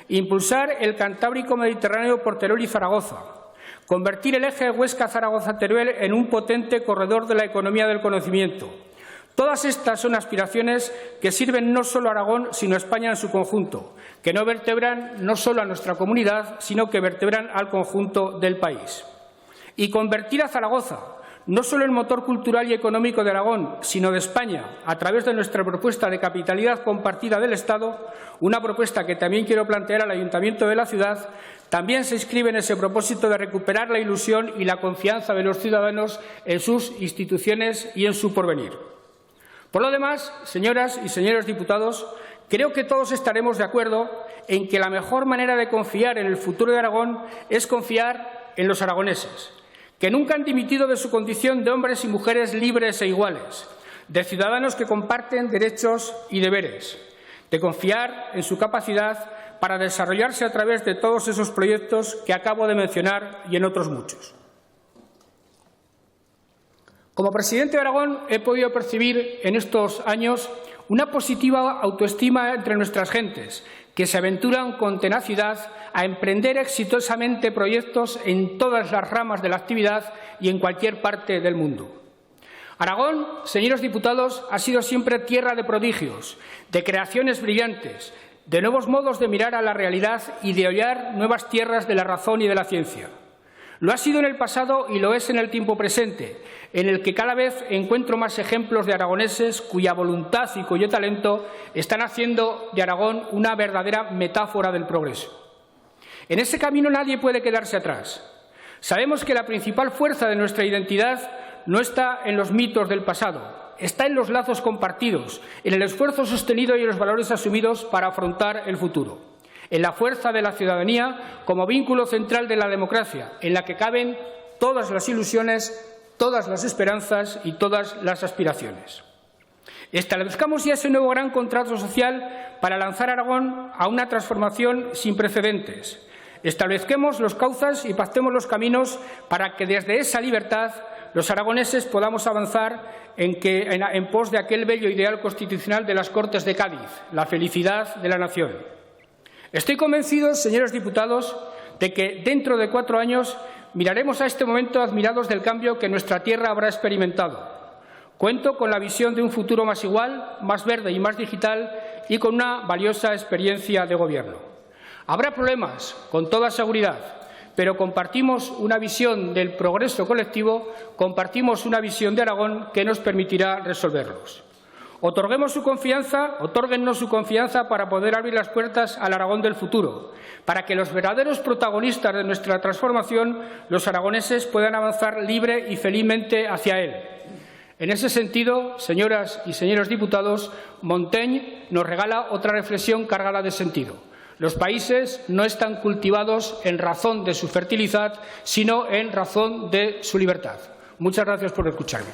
Impulsar el Cantábrico Mediterráneo por Teruel y Zaragoza, convertir el eje Huesca-Zaragoza-Teruel en un potente corredor de la economía del conocimiento. Todas estas son aspiraciones que sirven no solo a Aragón, sino a España en su conjunto, que no vertebran no solo a nuestra comunidad, sino que vertebran al conjunto del país. Y convertir a Zaragoza, no solo el motor cultural y económico de Aragón, sino de España, a través de nuestra propuesta de capitalidad compartida del Estado, una propuesta que también quiero plantear al Ayuntamiento de la ciudad, también se inscribe en ese propósito de recuperar la ilusión y la confianza de los ciudadanos en sus instituciones y en su porvenir. Por lo demás, señoras y señores diputados, creo que todos estaremos de acuerdo en que la mejor manera de confiar en el futuro de Aragón es confiar en los aragoneses, que nunca han dimitido de su condición de hombres y mujeres libres e iguales, de ciudadanos que comparten derechos y deberes, de confiar en su capacidad para desarrollarse a través de todos esos proyectos que acabo de mencionar y en otros muchos. Como presidente de Aragón he podido percibir en estos años una positiva autoestima entre nuestras gentes, que se aventuran con tenacidad a emprender exitosamente proyectos en todas las ramas de la actividad y en cualquier parte del mundo. Aragón, señores diputados, ha sido siempre tierra de prodigios, de creaciones brillantes, de nuevos modos de mirar a la realidad y de hollar nuevas tierras de la razón y de la ciencia. Lo ha sido en el pasado y lo es en el tiempo presente, en el que cada vez encuentro más ejemplos de aragoneses cuya voluntad y cuyo talento están haciendo de Aragón una verdadera metáfora del progreso. En ese camino nadie puede quedarse atrás. Sabemos que la principal fuerza de nuestra identidad no está en los mitos del pasado, está en los lazos compartidos, en el esfuerzo sostenido y en los valores asumidos para afrontar el futuro, en la fuerza de la ciudadanía como vínculo central de la democracia, en la que caben todas las ilusiones, todas las esperanzas y todas las aspiraciones. Establezcamos ya ese nuevo gran contrato social para lanzar a Aragón a una transformación sin precedentes. Establezcamos los cauces y pactemos los caminos para que desde esa libertad los aragoneses podamos avanzar en pos de aquel bello ideal constitucional de las Cortes de Cádiz, la felicidad de la nación. Estoy convencido, señores diputados, de que dentro de 4 años miraremos a este momento admirados del cambio que nuestra tierra habrá experimentado. Cuento con la visión de un futuro más igual, más verde y más digital y con una valiosa experiencia de gobierno. Habrá problemas, con toda seguridad, pero compartimos una visión del progreso colectivo, compartimos una visión de Aragón que nos permitirá resolverlos. Otórguennos su confianza para poder abrir las puertas al Aragón del futuro, para que los verdaderos protagonistas de nuestra transformación, los aragoneses, puedan avanzar libre y felizmente hacia él. En ese sentido, señoras y señores diputados, Montaigne nos regala otra reflexión cargada de sentido. Los países no están cultivados en razón de su fertilidad, sino en razón de su libertad. Muchas gracias por escucharme.